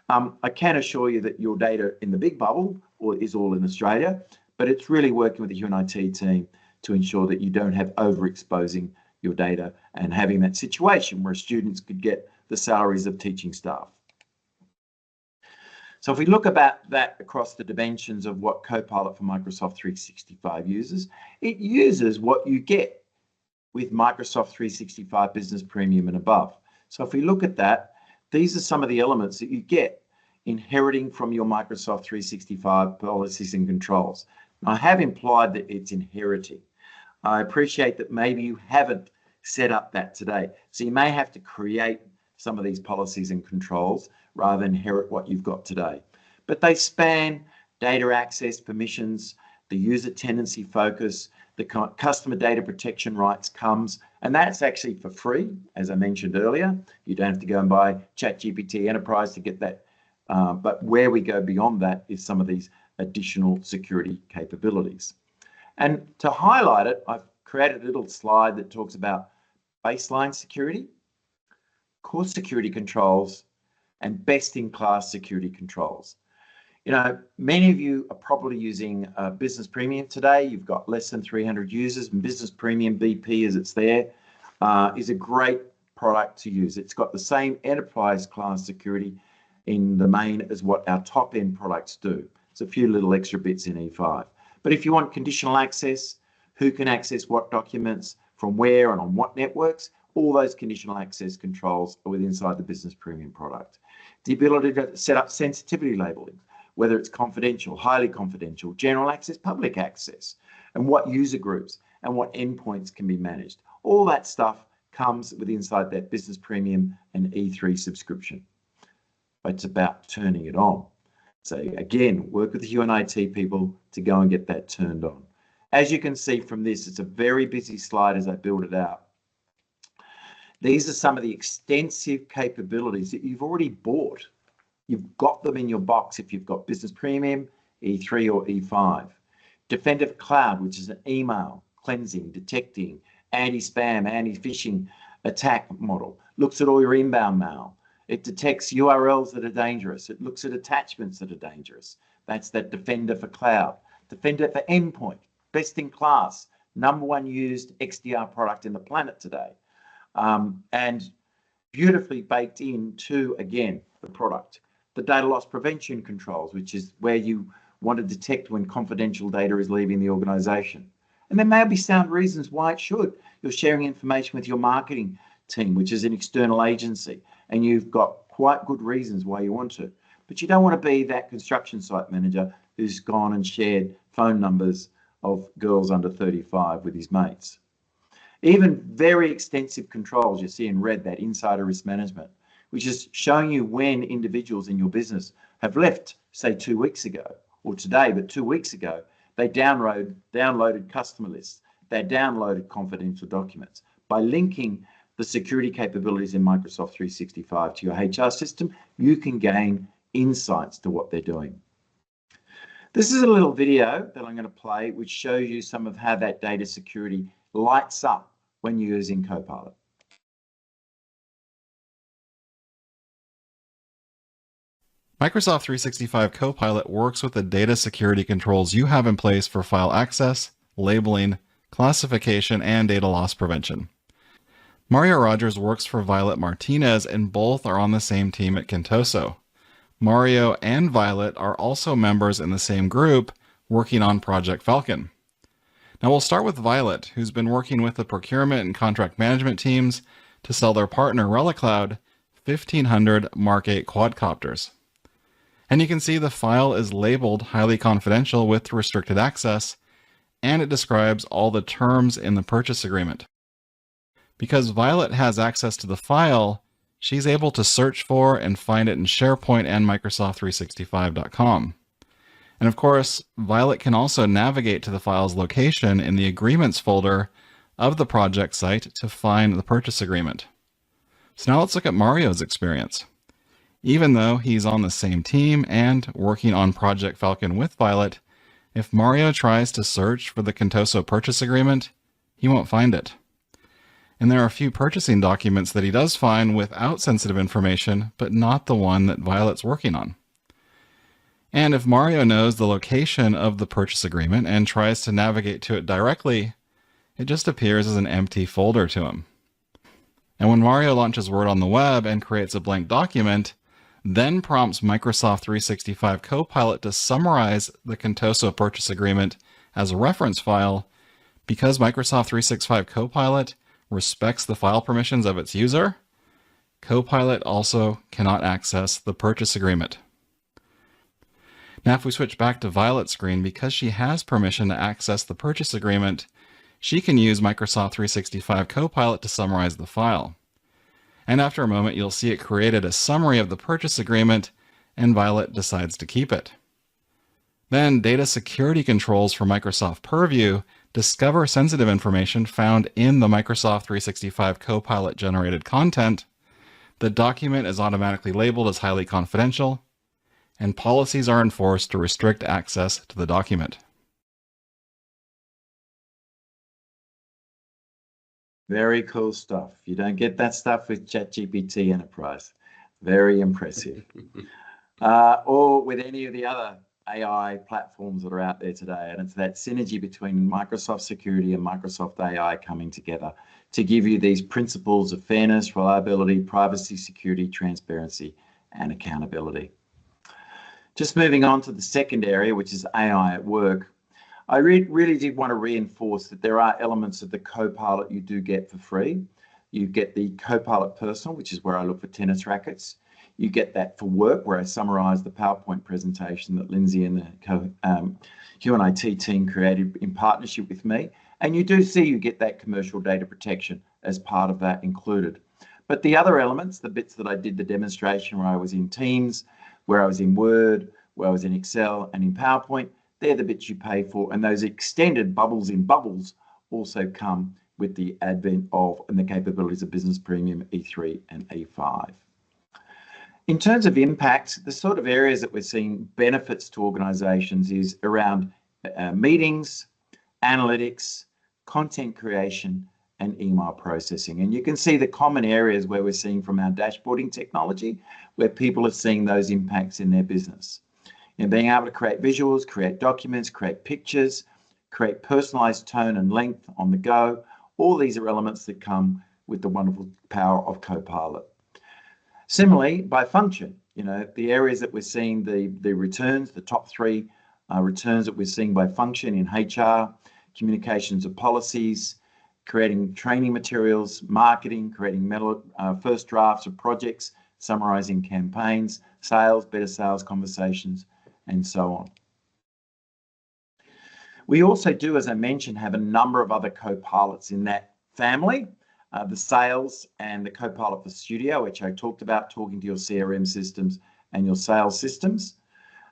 I can assure you that your data in the big bubble is all in Australia, but it's really working with the UNIT team to ensure that you don't have overexposing your data and having that situation where students could get the salaries of teaching staff. So if we look about that across the dimensions of what Copilot for Microsoft 365 uses, it uses what you get with Microsoft 365 Business Premium and above. So if we look at that, these are some of the elements that you get inheriting from your Microsoft 365 policies and controls. Now, I have implied that it's inheriting. I appreciate that maybe you haven't set up that today. So you may have to create some of these policies and controls rather than inherit what you've got today. But they span data access, permissions, the user tenancy focus, the customer data protection rights comes, and that's actually for free, as I mentioned earlier. You don't have to go and buy ChatGPT Enterprise to get that. But where we go beyond that is some of these additional security capabilities. And to highlight it, I've created a little slide that talks about baseline security, core security controls, and best-in-class security controls. You know, many of you are probably using Business Premium today. You've got less than 300 users, and Business Premium BP, as it's there, is a great product to use. It's got the same enterprise class security in the main as what our top-end products do. It's a few little extra bits in E5. But if you want conditional access, who can access what documents, from where and on what networks, all those conditional access controls are within inside the Business Premium product. The ability to set up sensitivity labeling, whether it's confidential, highly confidential, general access, public access, and what user groups and what endpoints can be managed. All that stuff comes with inside that Business Premium and E3 subscription. It's about turning it on. So again, work with the UNIT people to go and get that turned on. As you can see from this, it's a very busy slide as I build it out. These are some of the extensive capabilities that you've already bought. You've got them in your box if you've got Business Premium, E3 or E5. Defender for Cloud, which is an email cleansing, detecting, anti-spam, anti-phishing attack model. Looks at all your inbound mail. It detects URLs that are dangerous. It looks at attachments that are dangerous. That's that Defender for Cloud. Defender for Endpoint, best in class, #1 used XDR product in the planet today. And beautifully baked into, again, the product. The data loss prevention controls, which is where you want to detect when confidential data is leaving the organization. And there may be sound reasons why it should. You're sharing information with your marketing team, which is an external agency, and you've got quite good reasons why you want to. But you don't want to be that construction site manager who's gone and shared phone numbers of girls under 35 with his mates. Even very extensive controls you see in red, that insider risk management, which is showing you when individuals in your business have left, say 2 weeks ago, or today, but 2 weeks ago, they downloaded customer lists, they downloaded confidential documents. By linking the security capabilities in Microsoft 365 to your HR system, you can gain insights to what they're doing. This is a little video that I'm going to play, which shows you some of how that data security lights up when you're using Copilot. Microsoft 365 Copilot works with the data security controls you have in place for file access, labeling, classification, and data loss prevention. Mario Rogers works for Violet Martinez, and both are on the same team at Contoso. Mario and Violet are also members in the same group working on Project Falcon. Now we'll start with Violet, who's been working with the procurement and contract management teams to sell their partner ReliCloud 1,500 Mark 8 quadcopters. And you can see the file is labeled highly confidential with restricted access, and it describes all the terms in the purchase agreement. Because Violet has access to the file, she's able to search for and find it in SharePoint and Microsoft365.com. And of course, Violet can also navigate to the file's location in the Agreements folder of the project site to find the purchase agreement. So now let's look at Mario's experience. Even though he's on the same team and working on Project Falcon with Violet, if Mario tries to search for the Contoso purchase agreement, he won't find it. And there are a few purchasing documents that he does find without sensitive information, but not the one that Violet's working on. And if Mario knows the location of the purchase agreement and tries to navigate to it directly, it just appears as an empty folder to him. And when Mario launches Word on the web and creates a blank document, then prompts Microsoft 365 Copilot to summarize the Contoso purchase agreement as a reference file, because Microsoft 365 Copilot respects the file permissions of its user, Copilot also cannot access the purchase agreement. Now, if we switch back to Violet's screen, because she has permission to access the purchase agreement, she can use Microsoft 365 Copilot to summarize the file. And after a moment, you'll see it created a summary of the purchase agreement, and Violet decides to keep it. Then data security controls for Microsoft Purview discover sensitive information found in the Microsoft 365 Copilot generated content. The document is automatically labeled as highly confidential, and policies are enforced to restrict access to the document. Very cool stuff. You don't get that stuff with ChatGPT Enterprise. Very impressive. Or with any of the other AI platforms that are out there today. And it's that synergy between Microsoft Security and Microsoft AI coming together to give you these principles of fairness, reliability, privacy, security, transparency, and accountability. Just moving on to the second area, which is AI at work. I really did want to reinforce that there are elements of the Copilot you do get for free. You get the Copilot Personal, which is where I look for tennis rackets. You get that for work, where I summarize the PowerPoint presentation that Lindsay and the Q&IT team created in partnership with me. And you do see you get that commercial data protection as part of that included. But the other elements, the bits that I did the demonstration where I was in Teams, where I was in Word, where I was in Excel and in PowerPoint, they're the bits you pay for. And those extended bubbles in bubbles also come with the advent of and the capabilities of Business Premium E3 and E5. In terms of impact, the sort of areas that we're seeing benefits to organizations is around meetings, analytics, content creation, and email processing. And you can see the common areas where we're seeing from our dashboarding technology, where people are seeing those impacts in their business. And being able to create visuals, create documents, create pictures, create personalized tone and length on the go. All these are elements that come with the wonderful power of Copilot. Similarly, by function, the areas that we're seeing the returns, the top three returns that we're seeing by function in HR, communications of policies, creating training materials, marketing, creating first drafts of projects, summarizing campaigns, sales, better sales conversations, and so on. We also do, as I mentioned, have a number of other Copilots in that family. The sales and the Copilot for Studio, which I talked about, talking to your CRM systems and your sales systems.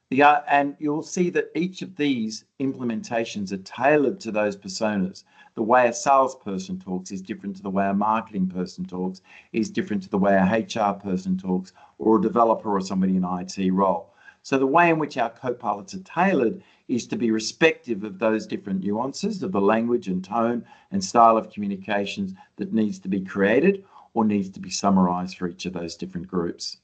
And you'll see that each of these implementations are tailored to those personas. The way a salesperson talks is different to the way a marketing person talks, is different to the way a HR person talks, or a developer or somebody in an IT role. So the way in which our Copilots are tailored is to be respective of those different nuances of the language and tone and style of communications that needs to be created or needs to be summarized for each of those different groups.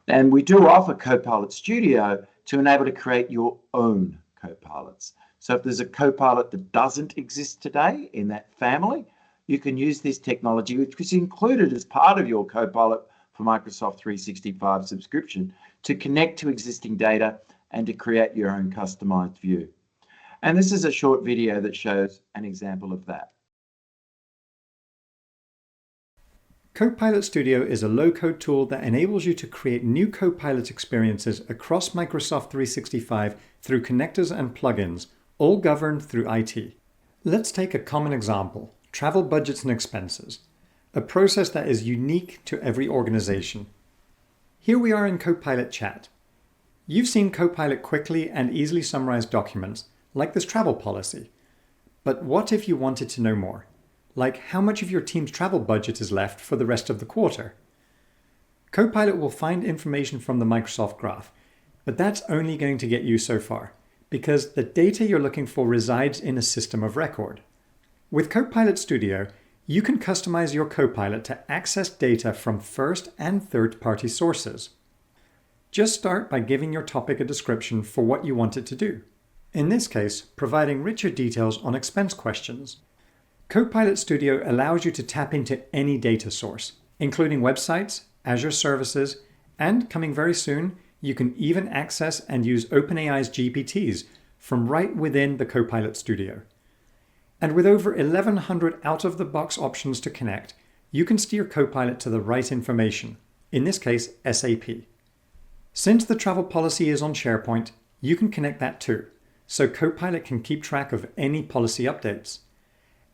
And we do offer Copilot Studio to enable to create your own Copilots. So if there's a Copilot that doesn't exist today in that family, you can use this technology, which is included as part of your Copilot for Microsoft 365 subscription, to connect to existing data and to create your own customized view. And this is a short video that shows an example of that. Copilot Studio is a low-code tool that enables you to create new Copilot experiences across Microsoft 365 through connectors and plugins, all governed through IT. Let's take a common example, travel budgets and expenses, a process that is unique to every organization. Here we are in Copilot Chat. You've seen Copilot quickly and easily summarize documents, like this travel policy. But what if you wanted to know more? Like how much of your team's travel budget is left for the rest of the quarter? Copilot will find information from the Microsoft Graph, but that's only going to get you so far, because the data you're looking for resides in a system of record. With Copilot Studio, you can customize your Copilot to access data from first and third-party sources. Just start by giving your topic a description for what you want it to do. In this case, providing richer details on expense questions. Copilot Studio allows you to tap into any data source, including websites, Azure services, and coming very soon, you can even access and use OpenAI's GPTs from right within the Copilot Studio. And with over 1,100 out-of-the-box options to connect, you can steer Copilot to the right information, in this case, SAP. Since the travel policy is on SharePoint, you can connect that too, so Copilot can keep track of any policy updates.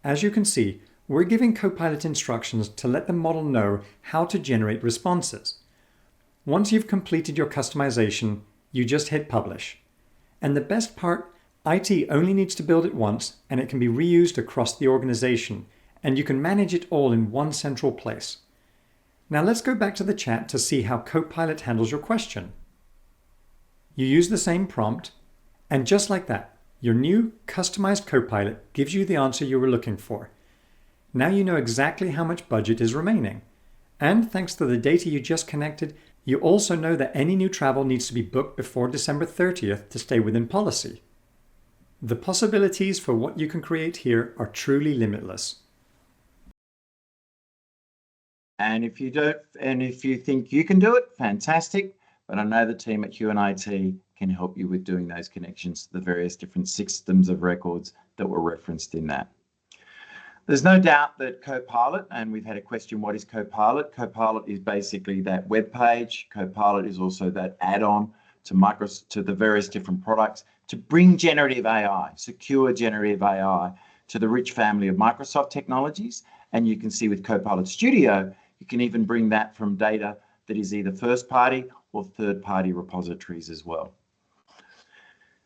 As you can see, we're giving Copilot instructions to let the model know how to generate responses. Once you've completed your customization, you just hit Publish. And the best part, IT only needs to build it once, and it can be reused across the organization, and you can manage it all in one central place. Now let's go back to the chat to see how Copilot handles your question. You use the same prompt, and just like that, your new customized Copilot gives you the answer you were looking for. Now you know exactly how much budget is remaining. And thanks to the data you just connected, you also know that any new travel needs to be booked before December 30th to stay within policy. The possibilities for what you can create here are truly limitless. And if you think you can do it, fantastic. But I know the team at Q&IT can help you with doing those connections to the various different systems of records that were referenced in that. There's no doubt that Copilot, and we've had a question, what is Copilot? Copilot is basically that web page. Copilot is also that add-on to the various different products to bring generative AI, secure generative AI, to the rich family of Microsoft technologies. And you can see with Copilot Studio, you can even bring that from data that is either first-party or third-party repositories as well.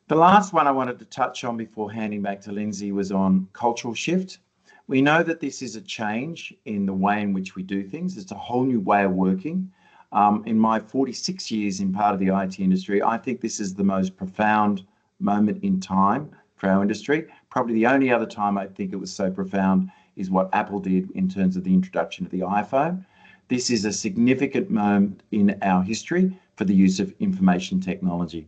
The last one I wanted to touch on before handing back to Lindsay was on cultural shift. We know that this is a change in the way in which we do things. It's a whole new way of working. In my 46 years in part of the IT industry, I think this is the most profound moment in time for our industry. Probably the only other time I think it was so profound is what Apple did in terms of the introduction of the iPhone. This is a significant moment in our history for the use of information technology.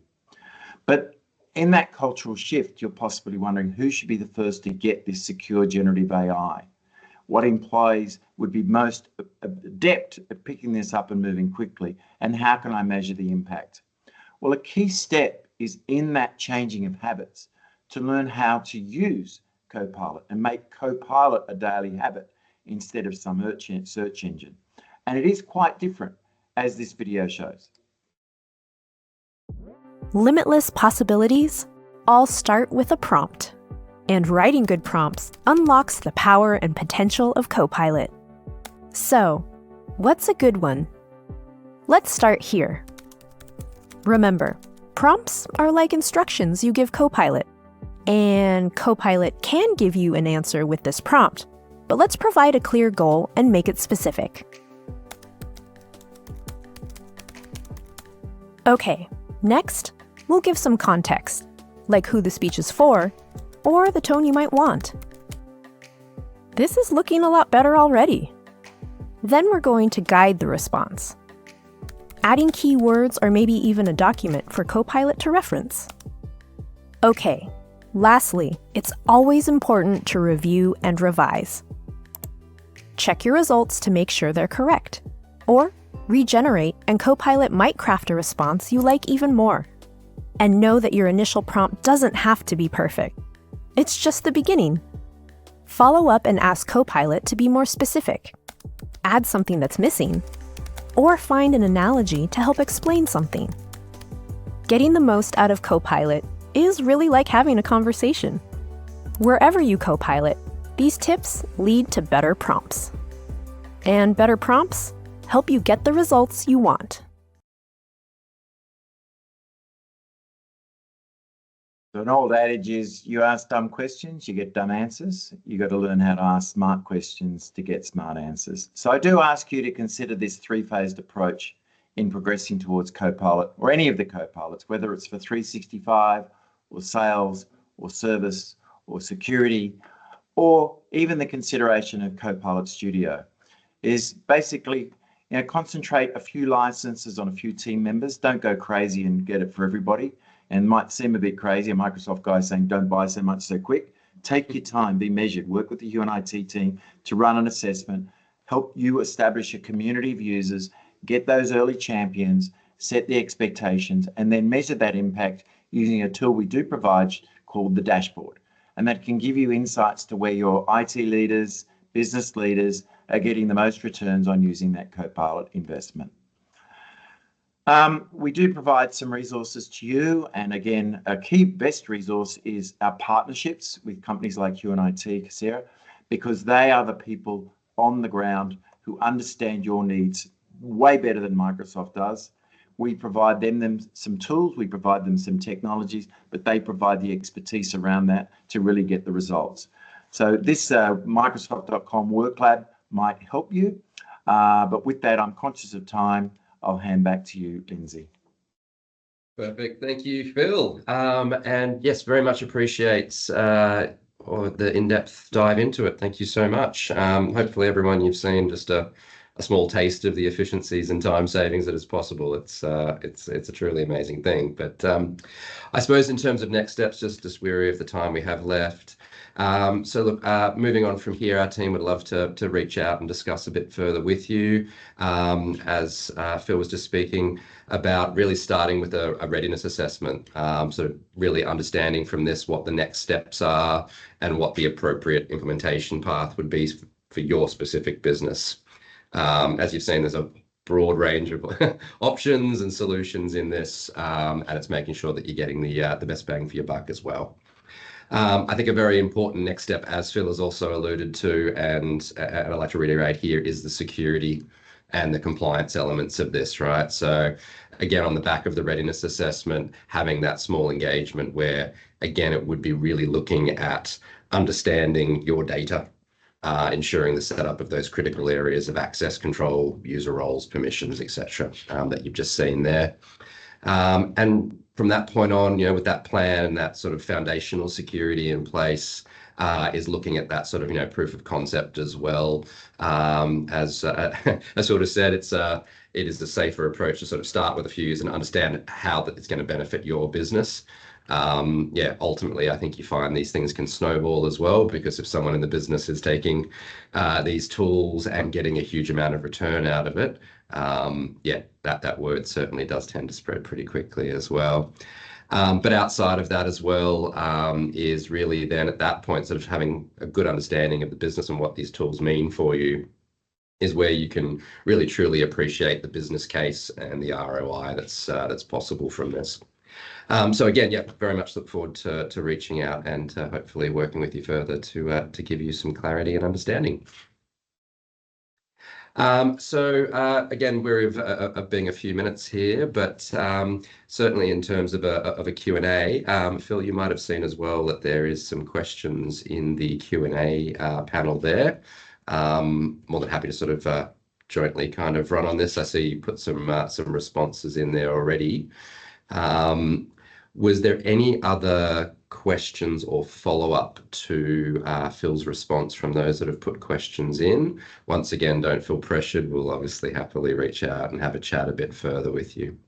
But in that cultural shift, you're possibly wondering who should be the first to get this secure generative AI? What employees would be most adept at picking this up and moving quickly? And how can I measure the impact? Well, a key step is in that changing of habits to learn how to use Copilot and make Copilot a daily habit instead of some search engine. And it is quite different, as this video shows. Limitless possibilities all start with a prompt. And writing good prompts unlocks the power and potential of Copilot. So, what's a good one? Let's start here. Remember, prompts are like instructions you give Copilot. And Copilot can give you an answer with this prompt, but let's provide a clear goal and make it specific. Okay, next, we'll give some context, like who the speech is for, or the tone you might want. This is looking a lot better already. Then we're going to guide the response, adding keywords or maybe even a document for Copilot to reference. Okay, lastly, it's always important to review and revise. Check your results to make sure they're correct, or regenerate and Copilot might craft a response you like even more. And know that your initial prompt doesn't have to be perfect. It's just the beginning. Follow up and ask Copilot to be more specific. Add something that's missing, or find an analogy to help explain something. Getting the most out of Copilot is really like having a conversation. Wherever you Copilot, these tips lead to better prompts. And better prompts help you get the results you want. So an old adage is you ask dumb questions, you get dumb answers. You got to learn how to ask smart questions to get smart answers. So I do ask you to consider this three-phased approach in progressing towards Copilot or any of the Copilots, whether it's for 365 or sales or service or security, or even the consideration of Copilot Studio, is basically, concentrate a few licenses on a few team members. Don't go crazy and get it for everybody. And might seem a bit crazy, a Microsoft guy saying don't buy so much so quick. Take your time, be measured, work with the IT team to run an assessment, help you establish a community of users, get those early champions, set the expectations, and then measure that impact using a tool we do provide called the dashboard. And that can give you insights to where your IT leaders, business leaders are getting the most returns on using that Copilot investment. We do provide some resources to you. And again, a key best resource is our partnerships with companies like UNIT, Kassira, because they are the people on the ground who understand your needs way better than Microsoft does. We provide them some tools, we provide them some technologies, but they provide the expertise around that to really get the results. So this Microsoft.com Work Lab might help you. But with that, I'm conscious of time. I'll hand back to you, Lindsay. Perfect. Thank you, Phil. And yes, very much appreciates the in-depth dive into it. Thank you so much. Hopefully everyone, you've seen just a small taste of the efficiencies and time savings that is possible. It's a truly amazing thing. But I suppose in terms of next steps, just weary of the time we have left. So look, moving on from here, our team would love to reach out and discuss a bit further with you. As Phil was just speaking about, really starting with a readiness assessment, sort of really understanding from this what the next steps are and what the appropriate implementation path would be for your specific business. As you've seen, there's a broad range of options and solutions in this, and it's making sure that you're getting the best bang for your buck as well. I think a very important next step, as Phil has also alluded to, and I'd like to reiterate here, is the security and the compliance elements of this, right? So again, on the back of the readiness assessment, having that small engagement where, again, it would be really looking at understanding your data, ensuring the setup of those critical areas of access control, user roles, permissions, etc., that you've just seen there. And from that point on, with that plan and that sort of foundational security in place, is looking at that sort of, proof of concept as well. As I sort of said, it is the safer approach to sort of start with a few and understand how that it's going to benefit your business. Ultimately, I think you find these things can snowball as well, because if someone in the business is taking these tools and getting a huge amount of return out of it, that word certainly does tend to spread pretty quickly as well. But outside of that as well, is really then at that point sort of having a good understanding of the business and what these tools mean for you, is where you can really truly appreciate the business case and the ROI that's possible from this. So again, very much look forward to reaching out and hopefully working with you further to give you some clarity and understanding. Again, we're of being a few minutes here, but certainly in terms of a Q&A, Phil, you might have seen as well that there is some questions in the Q&A panel there. More than happy to sort of jointly kind of run on this. I see you put some responses in there already. Was there any other questions or follow-up to Phil's response from those that have put questions in? Once again, don't feel pressured. We'll obviously happily reach out and have a chat a bit further with you.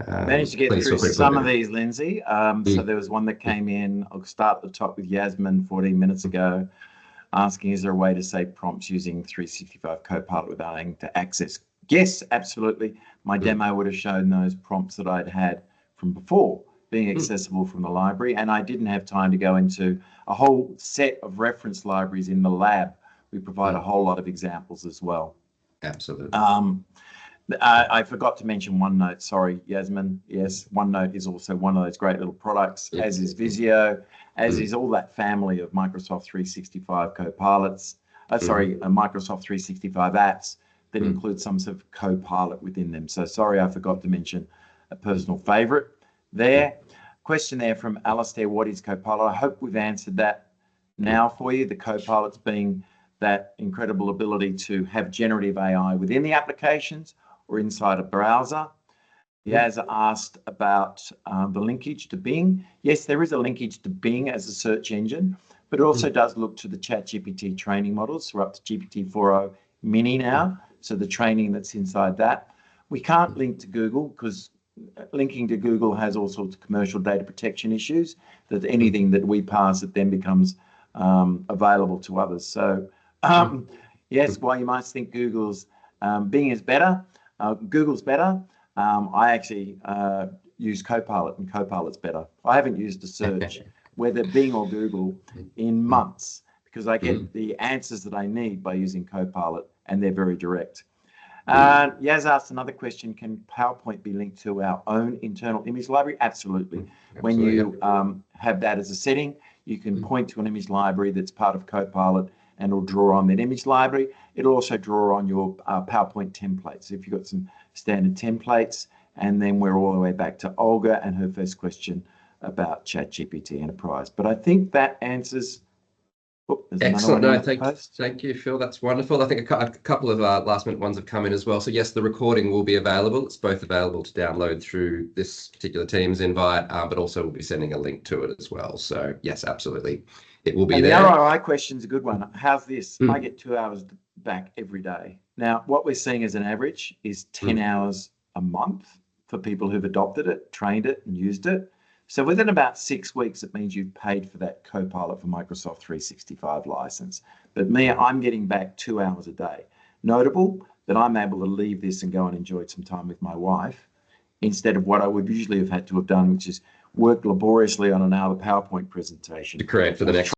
Managed to get through some of these, Lindsay. So there was one that came in. I'll start at the top with Yasmin 14 minutes ago, asking, is there a way to save prompts using 365 Copilot without having to access? Yes, absolutely. My demo would have shown those prompts that I'd had from before being accessible from the library, and I didn't have time to go into a whole set of reference libraries in the lab. We provide a whole lot of examples as well. Absolutely. I forgot to mention OneNote. Sorry, Yasmin. Yes, OneNote is also one of those great little products, as is Visio, as is all that family of Microsoft 365 Copilots. Microsoft 365 apps that include some sort of Copilot within them. So sorry, I forgot to mention a personal favorite there. question there from Alistair, what is Copilot? I hope we've answered that now for you. The Copilot's being that incredible ability to have generative AI within the applications or inside a browser. Yaz asked about the linkage to Bing. Yes, there is a linkage to Bing as a search engine, but it also does look to the ChatGPT training models. So we're up to GPT-4o mini now, so the training that's inside that. We can't link to Google because linking to Google has all sorts of commercial data protection issues, that anything that we pass, it then becomes available to others. So yes, while you might think Google's Bing is better, Google's better, I actually use Copilot, and Copilot's better. I haven't used a search, whether Bing or Google, in months, because I get the answers that I need by using Copilot, and they're very direct. Yaz asked another question, can PowerPoint be linked to our own internal image library? Absolutely. When you have that as a setting, you can point to an image library that's part of Copilot, and it'll draw on that image library. It'll also draw on your PowerPoint templates. If you've got some standard templates, and then we're all the way back to Olga and her first question about ChatGPT Enterprise. But I think that answers. Excellent. No, thank you, Phil. That's wonderful. I think a couple of last minute ones have come in as well. So yes, the recording will be available. It's both available to download through this particular Teams invite, but also we'll be sending a link to it as well. So yes, absolutely, it will be and there. The ROI question's a good one. How's this? I get 2 hours back every day. Now, what we're seeing as an average is 10 hours a month for people who've adopted it, trained it, and used it. So within about 6 weeks, it means you've paid for that Copilot for Microsoft 365 license. But me, I'm getting back 2 hours a day. Notable that I'm able to leave this and go and enjoy some time with my wife, instead of what I would usually have had to have done, which is work laboriously on an hour PowerPoint presentation. To create for the next.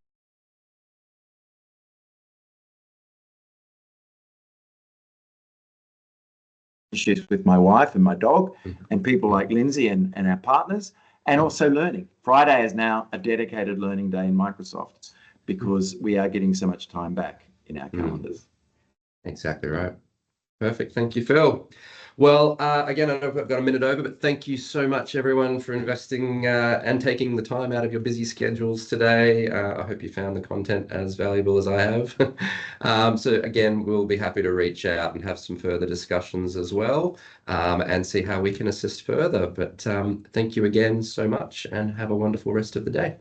Issues with my wife and my dog and people like Lindsay and our partners, and also learning. Friday is now a dedicated learning day in Microsoft because we are getting so much time back in our calendars. Exactly right. Perfect. Thank you, Phil. Well, again, I know I've got a minute over, but thank you so much, everyone, for investing and taking the time out of your busy schedules today. I hope you found the content as valuable as I have. So again, we'll be happy to reach out and have some further discussions as well, and see how we can assist further. But thank you again so much, and have a wonderful rest of the day.